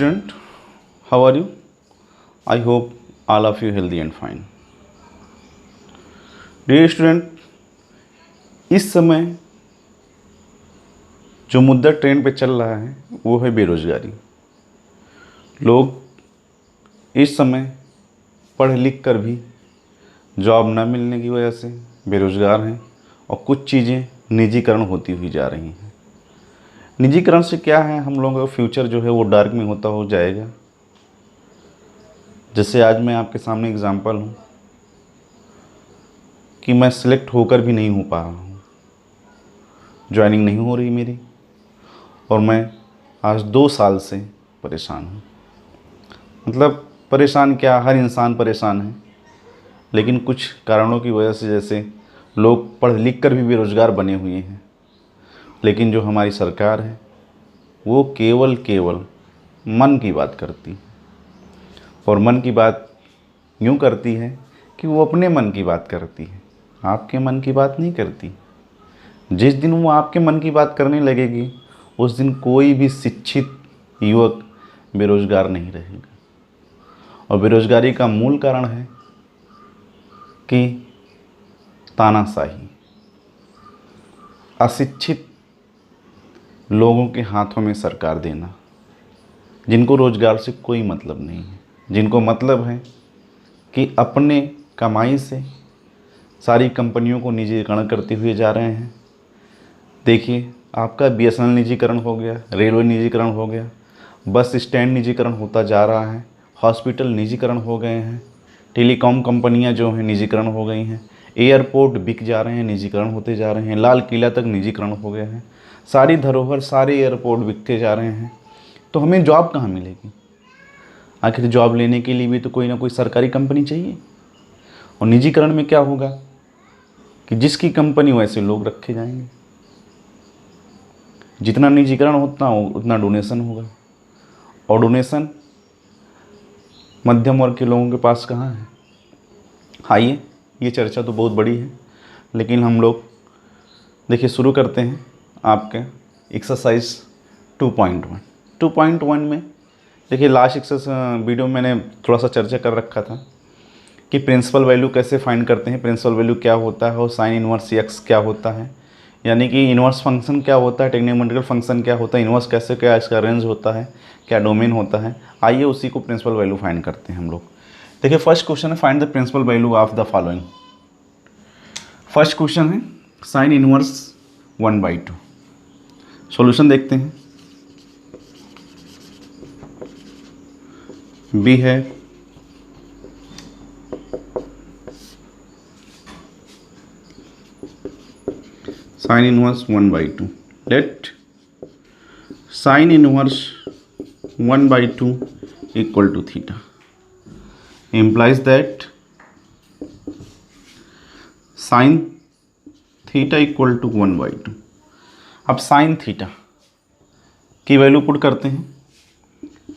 student, how are you? I hope all of you healthy and fine. Dear student, इस समय जो मुद्दा trend पे चल रहा है वो है बेरोजगारी। लोग इस समय पढ़ लिख कर भी जॉब ना मिलने की वजह से बेरोजगार हैं और कुछ चीज़ें निजीकरण होती हुई जा रही हैं। निजीकरण से क्या है, हम लोगों का फ्यूचर जो है वो डार्क में होता हो जाएगा। जैसे आज मैं आपके सामने एग्जांपल हूँ कि मैं सिलेक्ट होकर भी नहीं हो पा रहा हूँ, ज्वाइनिंग नहीं हो रही मेरी, और मैं आज 2 साल से परेशान हूँ। मतलब परेशान क्या, हर इंसान परेशान है, लेकिन कुछ कारणों की वजह से जैसे लोग पढ़ लिख कर भी बेरोज़गार बने हुए हैं, लेकिन जो हमारी सरकार है वो केवल मन की बात करती है। और मन की बात यूँ करती है कि वो अपने मन की बात करती है, आपके मन की बात नहीं करती। जिस दिन वो आपके मन की बात करने लगेगी उस दिन कोई भी शिक्षित युवक बेरोज़गार नहीं रहेगा। और बेरोज़गारी का मूल कारण है कि तानाशाही, अशिक्षित लोगों के हाथों में सरकार देना, जिनको रोज़गार से कोई मतलब नहीं है, जिनको मतलब है कि अपने कमाई से सारी कंपनियों को निजीकरण करते हुए जा रहे हैं। देखिए, आपका बीएसएनएल निजीकरण हो गया, रेलवे निजीकरण हो गया, बस स्टैंड निजीकरण होता जा रहा है, हॉस्पिटल निजीकरण हो गए हैं, टेलीकॉम कंपनियां जो हैं निजीकरण हो गई हैं, एयरपोर्ट बिक जा रहे हैं, निजीकरण होते जा रहे हैं, लाल किला तक निजीकरण हो गए हैं, सारी धरोहर, सारे एयरपोर्ट बिकते जा रहे हैं। तो हमें जॉब कहाँ मिलेगी? आखिर जॉब लेने के लिए भी तो कोई ना कोई सरकारी कंपनी चाहिए। और निजीकरण में क्या होगा कि जिसकी कंपनी वैसे लोग रखे जाएंगे, जितना निजीकरण होता हो उतना डोनेशन होगा, और डोनेशन मध्यम वर्ग के लोगों के पास कहाँ है? आइए, ये चर्चा तो बहुत बड़ी है, लेकिन हम लोग देखिए शुरू करते हैं आपके एक्सरसाइज 2.1 में। देखिए लास्ट एक्सरसाइज वीडियो में मैंने थोड़ा सा चर्चा कर रखा था कि प्रिंसिपल वैल्यू कैसे फाइंड करते हैं, प्रिंसिपल वैल्यू क्या होता है और साइन इनवर्स एक्स क्या होता है, यानी कि इनवर्स फंक्शन क्या होता है, टेक्निकल फंक्शन क्या होता है, इनवर्स कैसे, क्या इसका रेंज होता है, क्या डोमेन होता है। आइए उसी को प्रिंसिपल वैल्यू फाइंड करते हैं हम लोग। देखिए फर्स्ट क्वेश्चन है find the principal value of the following. First question है साइन इनवर्स 1/2। सॉल्यूशन देखते हैं। बी है sine inverse 1/2। Let sine inverse 1/2 equal to theta implies that sine theta equal to 1/2। अब साइन थीटा की value put करते हैं,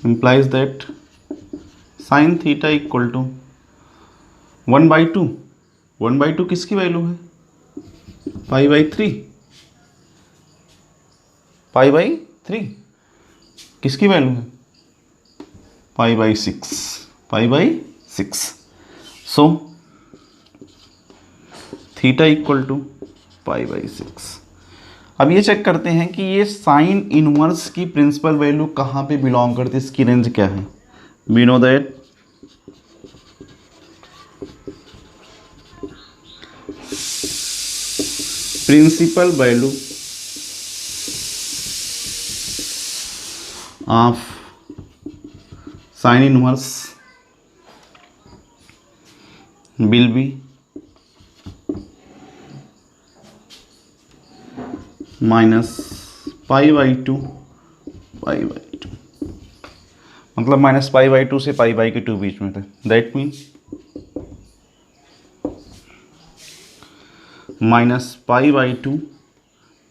implies that sine theta equal to 1/2। 1/2 किसकी value है? π/3। π/3 किसकी वैल्यू है? π/6। π/6। So theta equal to π/6। अब ये चेक करते हैं कि ये साइन इनवर्स की प्रिंसिपल वैल्यू कहाँ पे बिलोंग करती है, इसकी रेंज क्या है। We know that principal value of sine inverse will be minus π/2 π/2, मतलब माइनस π/2 से π/2 बीच में था। That mean minus π/2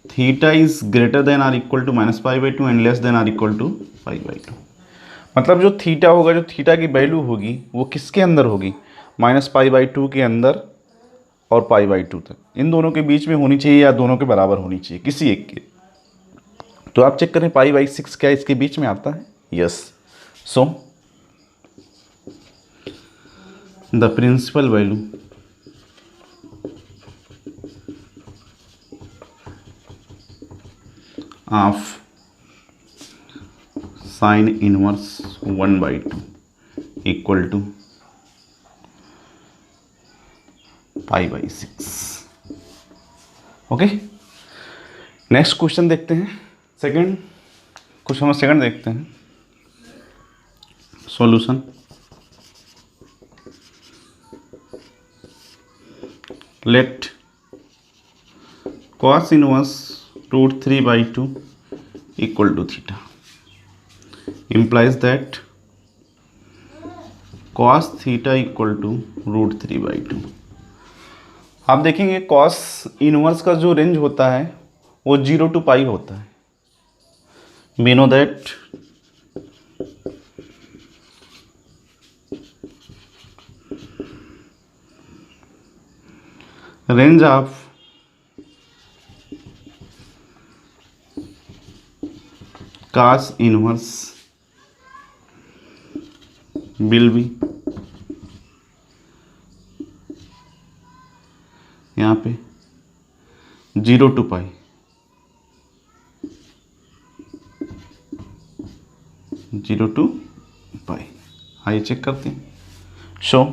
theta is greater than or equal to minus π/2 and less than or equal to π/2। मतलब जो थीटा होगा, जो थीटा की वैल्यू होगी वो किसके अंदर होगी? माइनस π/2 के अंदर और π/2 तक, इन दोनों के बीच में होनी चाहिए या दोनों के बराबर होनी चाहिए, किसी एक के। तो आप चेक करें π/6 क्या इसके बीच में आता है? Yes. So the principal value of sine inverse 1/2 equal to π/6। Okay, next question देखते हैं। सेकंड क्वेश्चन में सेकंड देखते हैं। Solution let cos inverse √3/2 equal to theta implies that cos theta equal to √3/2। आप देखेंगे cos इनवर्स का जो range होता है वो 0 to π होता है। we know that range of cos inverse will be यहाँ पे 0 to π, 0 to π। आइए चेक करते हैं। So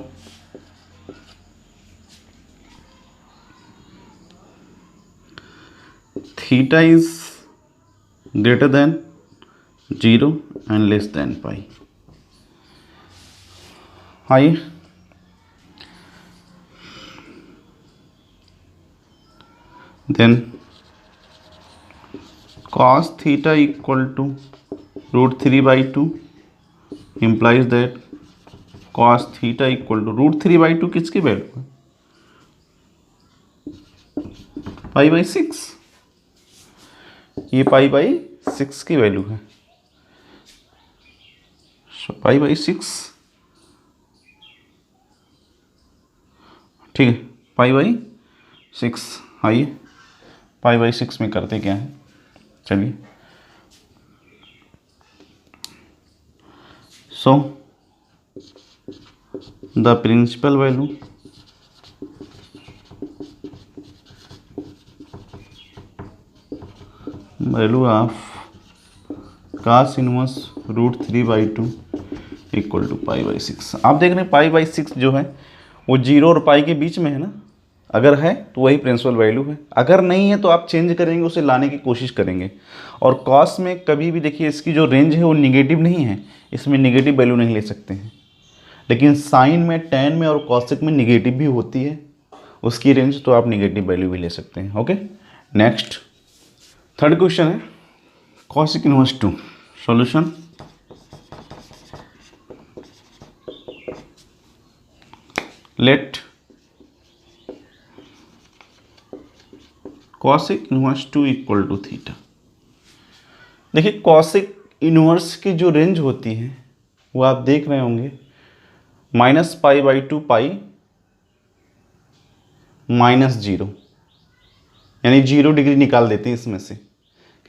theta is greater than 0 and less than π। आइए then cos theta equal to √3/2 implies that cos theta equal to √3/2 किसकी value है? π/6। ये π/6 की वैल्यू है। सो π/6 ठीक है, π/6। आइए π/6 में करते क्या है, चलिए। So the principal value of cos inverse √3/2 equal to π/6। आप देख रहे हैं π/6 जो है वो 0 और π के बीच में है ना। अगर है तो वही प्रिंसिपल वैल्यू है, अगर नहीं है तो आप चेंज करेंगे, उसे लाने की कोशिश करेंगे। और कॉस में कभी भी देखिए इसकी जो रेंज है वो निगेटिव नहीं है, इसमें निगेटिव वैल्यू नहीं ले सकते हैं। लेकिन साइन में, टेन में और कॉसेक में निगेटिव भी होती है उसकी रेंज, तो आप निगेटिव वैल्यू भी ले सकते हैं। ओके, नेक्स्ट थर्ड क्वेश्चन है cosec inverse 2। Solution let cosec inverse 2 equal to theta. देखिए कॉसेक इनवर्स की जो रेंज होती है वो आप देख रहे होंगे -π/2 π -0, यानी 0 डिग्री निकाल देते हैं इसमें से,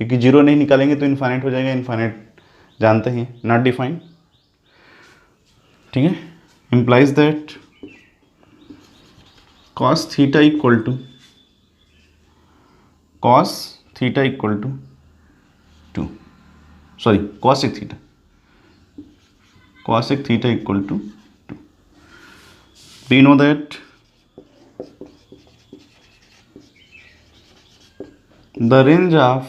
क्योंकि 0 नहीं निकालेंगे तो इन्फाइनाइट हो जाएगा। इन्फाइनाइट जानते हैं, नॉट डिफाइंड, ठीक है। Implies that cos theta equal to cos theta equal to 2, sorry cosec theta equal to 2। we know that the range of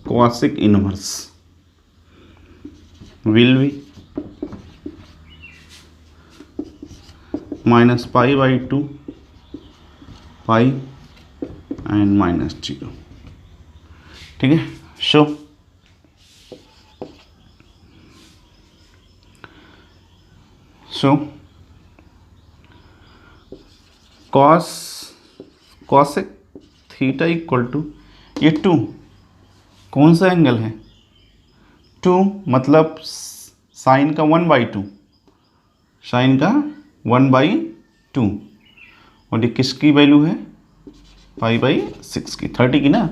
cosec inverse will be -π/2 π and -0, ठीक है। Show cosec theta equal to ये 2 कौन सा angle है? 2 मतलब sign का 1/2, sign का 1/2, और ये किसकी वैल्यू है? π/6 की, 30 की ना।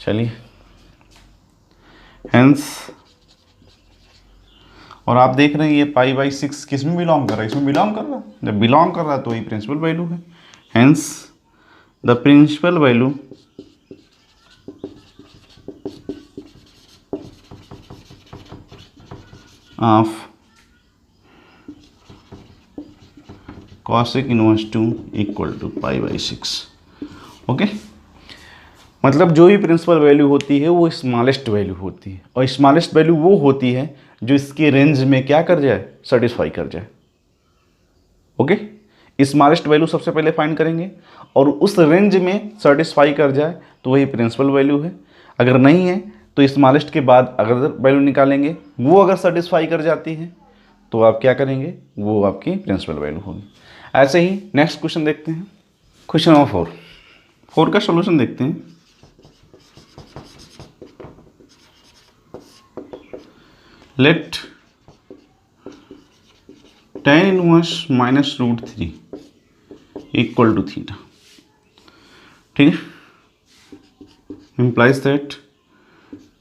चलिए, हेंस, और आप देख रहे हैं ये π/6 किस में बिलोंग कर रहा है? इसमें बिलोंग कर रहा है। जब बिलोंग कर रहा है तो ये प्रिंसिपल वैल्यू है। Hence the principal value of cosec inverse 2 equal to π/6। Okay, मतलब जो भी प्रिंसिपल वैल्यू होती है वो स्मॉलेस्ट वैल्यू होती है, और स्मॉलेस्ट वैल्यू वो होती है जो इसके रेंज में क्या कर जाए, सेटिस्फाई कर जाए। ओके, स्मॉलेस्ट वैल्यू सबसे पहले फाइंड करेंगे और उस रेंज में सेटिस्फाई कर जाए तो वही प्रिंसिपल वैल्यू है। अगर नहीं है तो स्मॉलेस्ट के बाद अगर वैल्यू निकालेंगे, वो अगर सेटिस्फाई कर जाती है तो आप क्या करेंगे, वो आपकी प्रिंसिपल वैल्यू होगी। ऐसे ही नेक्स्ट क्वेश्चन देखते हैं, क्वेश्चन नंबर 4 का सॉल्यूशन देखते हैं। Let tan inverse -√3 equal to theta. ठीक है, implies that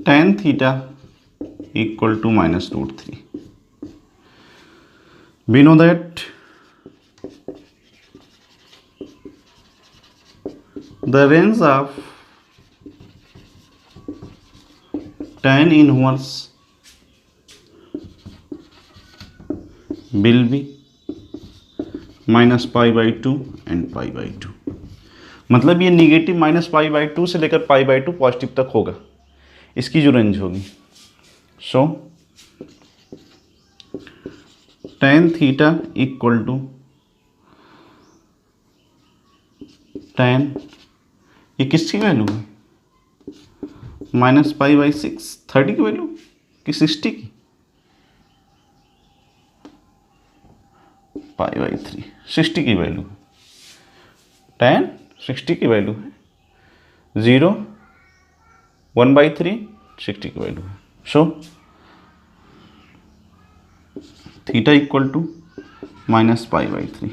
tan theta equal to -√3. We know that the range of tan inverse will be -π/2 and π/2। मतलब ये निगेटिव -π/2 से लेकर π/2 पॉजिटिव तक होगा, इसकी जो रेंज होगी। So tan theta equal to tan, ये किसकी वैल्यू है, -π/6, 30 की वैल्यू कि 60 की, π/3, 60 की वैल्यू है, tan 60 की वैल्यू है, 0 1/3 60 की वैल्यू है। So theta equal to -π/3।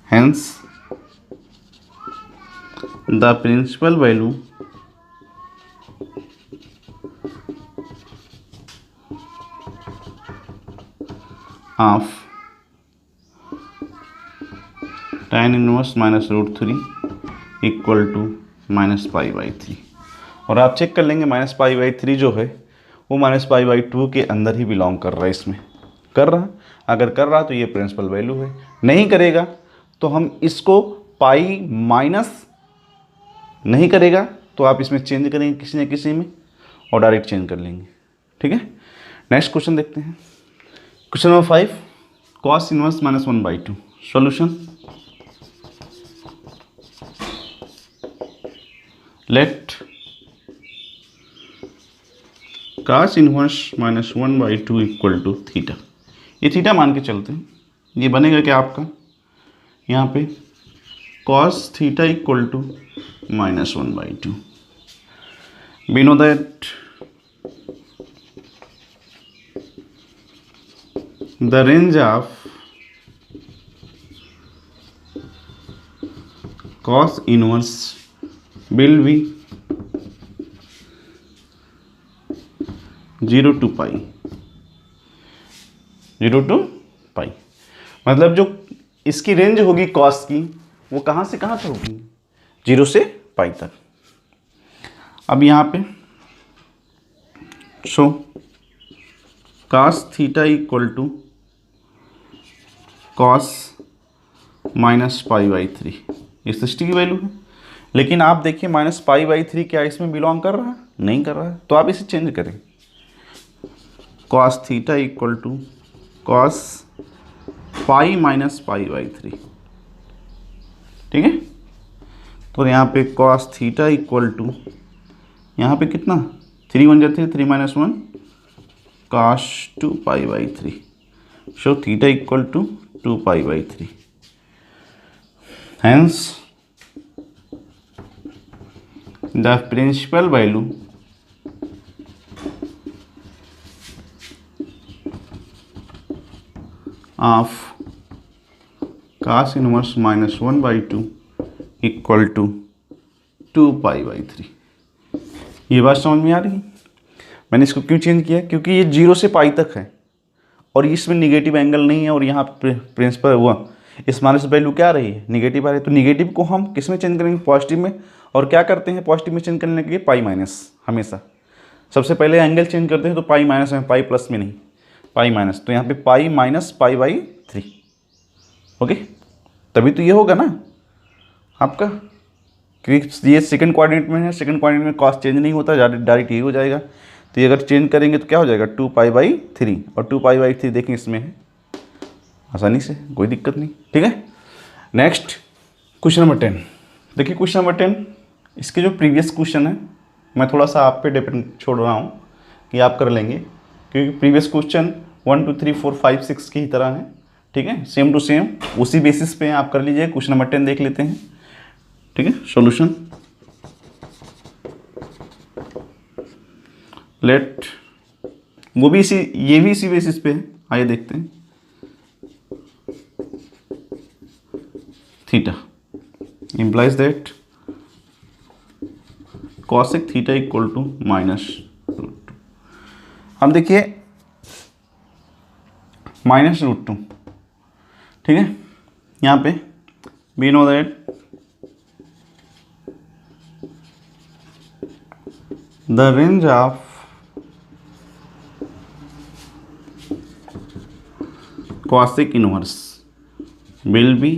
Hence the principal value of tan inverse -√3 equal to -π/3। और आप चेक कर लेंगे -π/3 जो है वो -π/2 के अंदर ही बिलोंग कर रहा है, इसमें कर रहा है। अगर कर रहा तो ये प्रिंसिपल वैल्यू है, नहीं करेगा तो हम इसको पाई माइनस नहीं करेगा तो आप इसमें चेंज करेंगे किसी न किसी में और डायरेक्ट चेंज कर लेंगे। ठीक है, नेक्स्ट क्वेश्चन देखते हैं, question number 5, cos inverse -1/2। Solution, let cos inverse -1/2 equal to theta. ये थीटा मान के चलते हैं, ये बनेगा क्या आपका यहाँ पे cos theta equal to -1/2। We know that the range of cos inverse will be 0 to π, 0 to π। मतलब जो इसकी रेंज होगी कॉस की वो कहाँ से कहाँ तक होगी, 0 से π तक। अब यहाँ पे so cos theta equal to cos -π/3, ये 60 की वैल्यू है। लेकिन आप देखिए -π/3 क्या इसमें बिलोंग कर रहा है, नहीं कर रहा है, तो आप इसे चेंज करें, cos theta equal to cos π -π/3। ठीक है, तो यहाँ पे cos थीटा इक्वल टू, यहाँ पे कितना 3 1 जा 3 3 - 1 cos 2π/3। So theta equal to 2π/3। Hence the principal value of cos inverse -1/2 equal to 2π/3। ये बात समझ में आ रही है? मैंने इसको क्यों चेंज किया, क्योंकि ये 0 से पाई तक है और इसमें निगेटिव एंगल नहीं है, और यहाँ प्रिंसिपल हुआ स्मॉलेस्ट वैल्यू क्या आ रही है, निगेटिव आ रही है। तो निगेटिव को हम किस में चेंज करेंगे, पॉजिटिव में। और क्या करते हैं पॉजिटिव में चेंज करने के लिए, पाई माइनस। हमेशा सबसे पहले एंगल चेंज करते हैं तो पाई माइनस में, पाई प्लस में नहीं, पाई माइनस। तो यहाँ पे pi minus pi by 3। Okay, तभी तो ये होगा ना आपका, क्योंकि ये सेकंड क्वाड्रेंट में है, सेकंड क्वाड्रेंट में कॉस चेंज नहीं होता, डायरेक्ट यही हो जाएगा। तो ये अगर चेंज करेंगे तो क्या हो जाएगा, 2 पाई बाई 3, और 2 पाई बाई 3 देखें इसमें है आसानी से, कोई दिक्कत नहीं। ठीक है, नेक्स्ट क्वेश्चन नंबर 10। देखिए क्वेश्चन नंबर 10, इसके जो प्रीवियस क्वेश्चन है मैं थोड़ा सा आप पे डिपेंड छोड़ रहा हूँ कि आप कर लेंगे, क्योंकि प्रीवियस क्वेश्चन 1 2 3 4 5 6 की ही तरह है। ठीक है, सेम टू सेम उसी बेसिस पे आप कर लीजिए। क्वेश्चन नंबर 10 देख लेते हैं। ठीक है, सॉल्यूशन लेट, वो भी इसी, ये भी इसी बेसिस पे है। आइए देखते हैं। Theta implies that cosec theta equal to -√2। अब देखिए -√2, ठीक है, यहाँ पे we know that the range of cosec inverse will be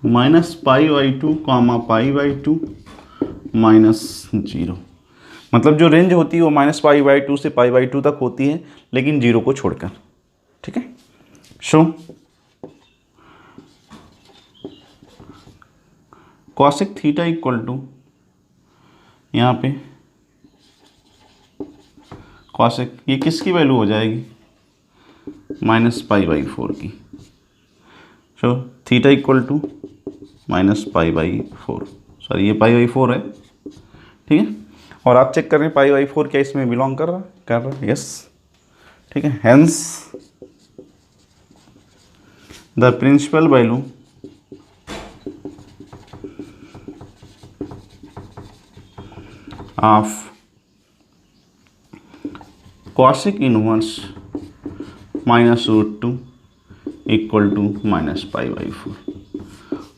-π/2, π/2 -0। मतलब जो रेंज होती है वो -π/2 से π/2 तक होती है, लेकिन 0 को छोड़कर। ठीक है, सो कॉसेक थीटा इक्वल टू, यहाँ पे कॉसेक ये किसकी वैल्यू हो जाएगी, -π/4 की। So theta equal to -π/4, sorry ये π/4 है। ठीक है, और आप चेक कर रहे हैं π/4 क्या इसमें बिलोंग कर रहा है, यस। ठीक है, hence the principal value of cosec inverse -√2 equal to -π/4।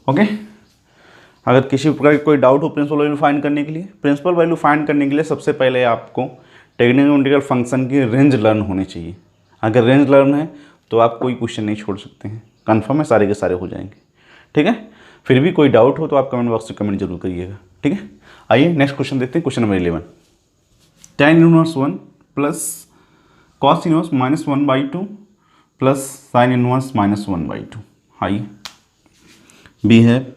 Okay, अगर किसी प्रकार की कोई डाउट हो प्रिंसिपल वैल्यू फाइंड करने के लिए, प्रिंसिपल वैल्यू फाइंड करने के लिए सबसे पहले आपको टेक्निकल फंक्शन की रेंज लर्न होनी चाहिए। अगर रेंज लर्न है तो आप कोई क्वेश्चन नहीं छोड़ सकते हैं, कंफर्म है सारे के सारे हो जाएंगे। ठीक है, फिर भी कोई डाउट हो तो आप कमेंट बॉक्स में कमेंट जरूर करिएगा। ठीक है, आइए नेक्स्ट क्वेश्चन देखते हैं। Question number 11, tan 1 plus cos inverse -1/2 plus sin inverse -1/2। आइए, बी है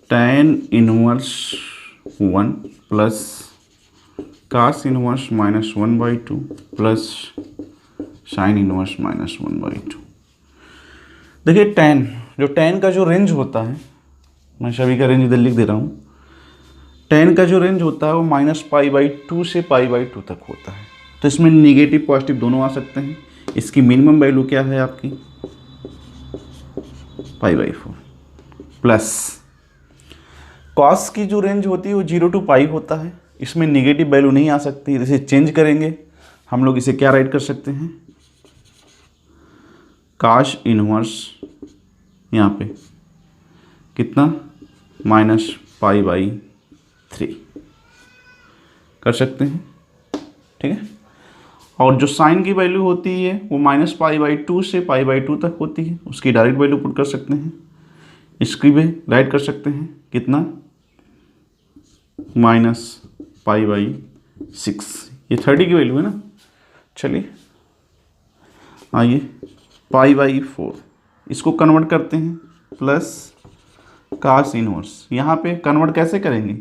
tan inverse 1 plus cos inverse -1/2 plus sin inverse -1/2। देखिए tan, जो tan का जो रेंज होता है, मैं सभी का रेंज इधर लिख दे रहा हूँ। tan का जो रेंज होता है वो -π/2 से π/2 तक होता है। तो इसमें निगेटिव पॉजिटिव दोनों आ सकते हैं। इसकी मिनिमम वैल्यू क्या है आपकी, π/4 प्लस कॉस की जो रेंज होती है वो 0 to π होता है। इसमें निगेटिव वैल्यू नहीं आ सकती, इसे चेंज करेंगे हम लोग, इसे क्या राइट कर सकते हैं, cos इनवर्स यहाँ पे कितना -π/3 कर सकते हैं। ठीक है, और जो साइन की वैल्यू होती है वो -π/2 से π/2 तक होती है, उसकी डायरेक्ट वैल्यू पुट कर सकते हैं, इसकी भी राइट कर सकते हैं, कितना -π/6। ये 30 की वैल्यू है ना। चलिए आइए, π/4 इसको कन्वर्ट करते हैं, प्लस cos इनवर्स, यहाँ पे कन्वर्ट कैसे करेंगे,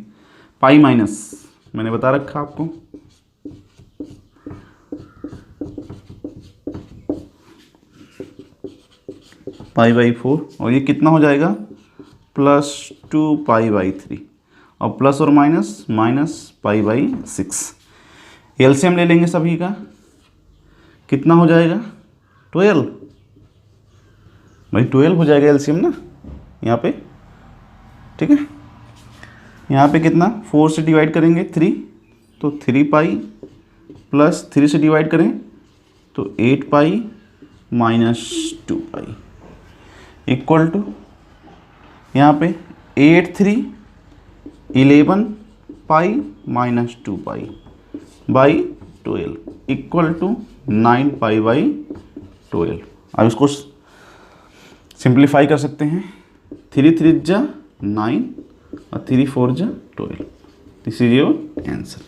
पाई माइनस, मैंने बता रखा आपको, π/4, और ये कितना हो जाएगा +2π/3, और प्लस और माइनस -π/6। एलसीएम ले लेंगे सभी का, कितना हो जाएगा 12, भाई 12 हो जाएगा एलसीएम ना यहाँ पे, ठीक है। यहाँ पे कितना, 4 से डिवाइड करेंगे 3, तो 3 पाई प्लस 3 से डिवाइड करें तो 8 pi minus 2 pi equal to यहाँ पे 8 3 11 pi minus 2 pi by 12 equal to 9 pi by 12। अब इसको सिंप्लीफाई कर सकते हैं, 3 3 जा 9 और 3 4 जा 12। This is your answer.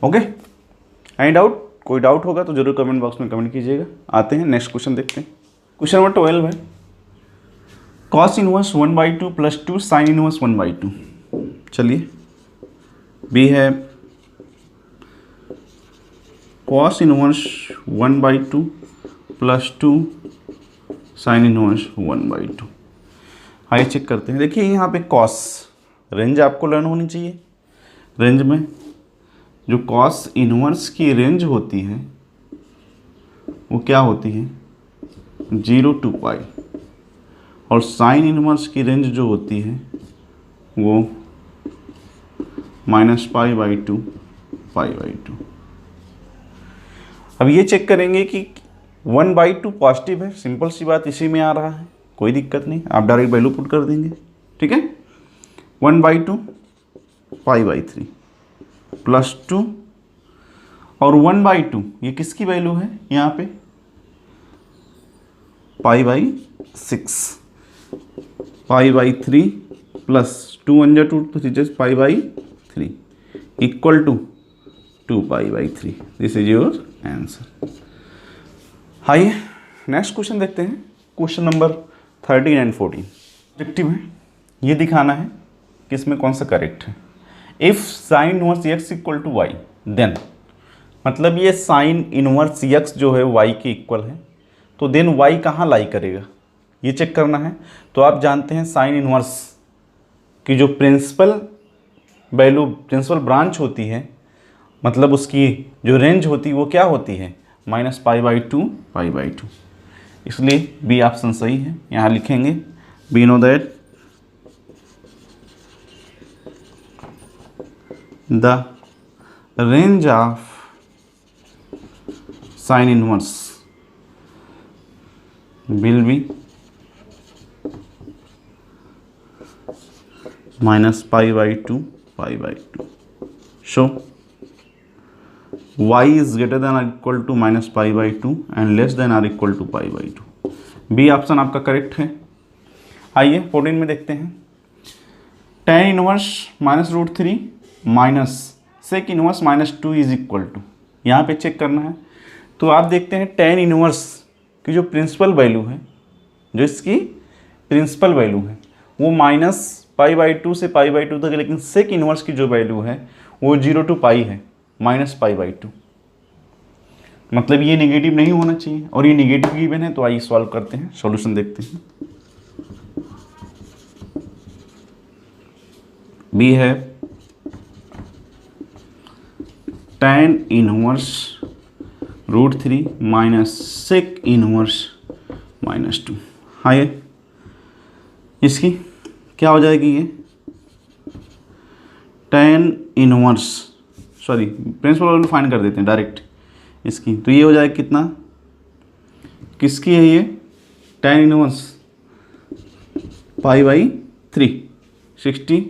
Okay, any doubt? कोई डाउट होगा तो जरूर कमेंट बॉक्स में कमेंट कीजिएगा। आते हैं नेक्स्ट क्वेश्चन देखते हैं। क्वेश्चन नंबर 12 है cos inverse 1/2 plus 2 sign inverse 1/2। चलिए, बी है cos inverse 1/2 plus 2 sign inverse 1/2। आइए चेक करते हैं। देखिए यहाँ पे cos रेंज आपको लर्न होनी चाहिए। रेंज में जो cos इनवर्स की रेंज होती है वो क्या होती है, 0 to पाई, और साइन इनवर्स की रेंज जो होती है वो -π/2 π/2। अब ये चेक करेंगे कि 1/2 पॉजिटिव है, सिंपल सी बात, इसी में आ रहा है, कोई दिक्कत नहीं, आप डायरेक्ट वैल्यू पुट कर देंगे। ठीक है, 1/2 π/3 प्लस 2 और 1/2 ये किसकी वैल्यू है यहाँ पे, π/6 π/3 प्लस 2 1 जा 2 3 π/3 equal to 2 π/3। This is your answer. आइए नेक्स्ट क्वेश्चन देखते हैं। क्वेश्चन नंबर 13 एंड 14 ऑब्जेक्टिव है, ये दिखाना है कि इसमें कौन सा करेक्ट है। If sine inverse x equal to Y then, मतलब ये साइन इनवर्स x जो है y के इक्वल है, तो देन y कहाँ लाई करेगा ये चेक करना है। तो आप जानते हैं साइन इनवर्स की जो प्रिंसिपल वैल्यू, प्रिंसिपल ब्रांच होती है, मतलब उसकी जो रेंज होती है वो क्या होती है, -π/2 π/2। इसलिए बी ऑप्शन सही है। यहाँ लिखेंगे we know that the range of sine inverse will be -π/2 π/2। So y is greater than or equal to -π/2 and less than or equal to π/2। B option आपका करेक्ट है। आइए 14 में देखते हैं। tan inverse -√3 minus sec inverse -2 is equal to, यहाँ पे check करना है। तो आप देखते हैं tan इनवर्स की जो प्रिंसिपल वैल्यू है, जो इसकी प्रिंसिपल वैल्यू है वो -π/2 से π/2 तक है, लेकिन सेक इनवर्स की जो वैल्यू है वो 0 to पाई है, -π/2। मतलब ये नेगेटिव नहीं होना चाहिए, और ये नेगेटिव गिवन है। तो आइए सॉल्व करते हैं, सॉल्यूशन देखते हैं। बी है tan inverse √3 minus sec inverse -2। हाँ, ये इसकी क्या हो जाएगी, ये tan inverse, sorry principal value find कर देते हैं डायरेक्ट इसकी। तो ये हो जाएगा कितना, किसकी है ये, tan inverse π/3 60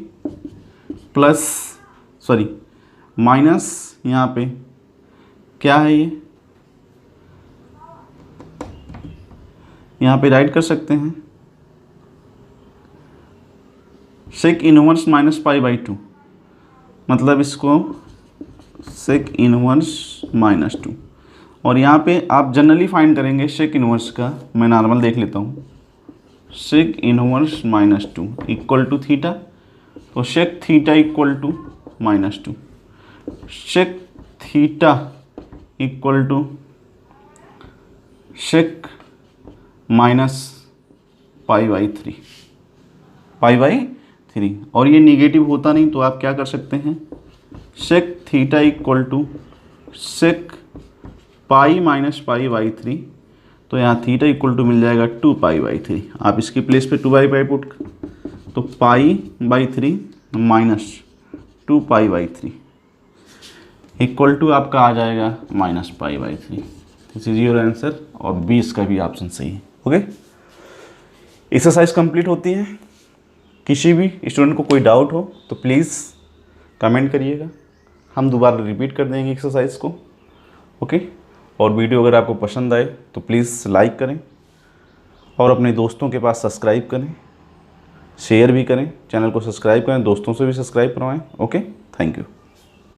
plus, sorry minus, यहाँ पे क्या है ये, यहाँ पे राइट कर सकते हैं सेक इनवर्स -π/2, मतलब इसको सेक इनवर्स -2। और यहाँ पे आप जनरली फाइंड करेंगे सेक इनवर्स का, मैं नॉर्मल देख लेता हूँ, sec inverse -2 equal to theta, तो sec theta equal to -2, sec theta equal to sec -π/3 π/3। और ये निगेटिव होता नहीं, तो आप क्या कर सकते हैं, सेक थीटा इक्वल टू सेक पाई -π/3, तो यहाँ थीटा इक्वल टू मिल जाएगा 2π/3। आप इसकी प्लेस पे 2/π पुट तो π/3 माइनस 2π/3 इक्वल टू आपका आ जाएगा -π/3। दिस इज योर आंसर और 20 का भी ऑप्शन सही है। ओके, एक्सरसाइज कंप्लीट होती है। किसी भी स्टूडेंट को कोई डाउट हो तो प्लीज़ कमेंट करिएगा, हम दोबारा रिपीट कर देंगे एक्सरसाइज को। ओके, और वीडियो अगर आपको पसंद आए तो प्लीज़ लाइक करें और अपने दोस्तों के पास सब्सक्राइब करें, शेयर भी करें, चैनल को सब्सक्राइब करें, दोस्तों से भी सब्सक्राइब करवाएं। Okay, thank you.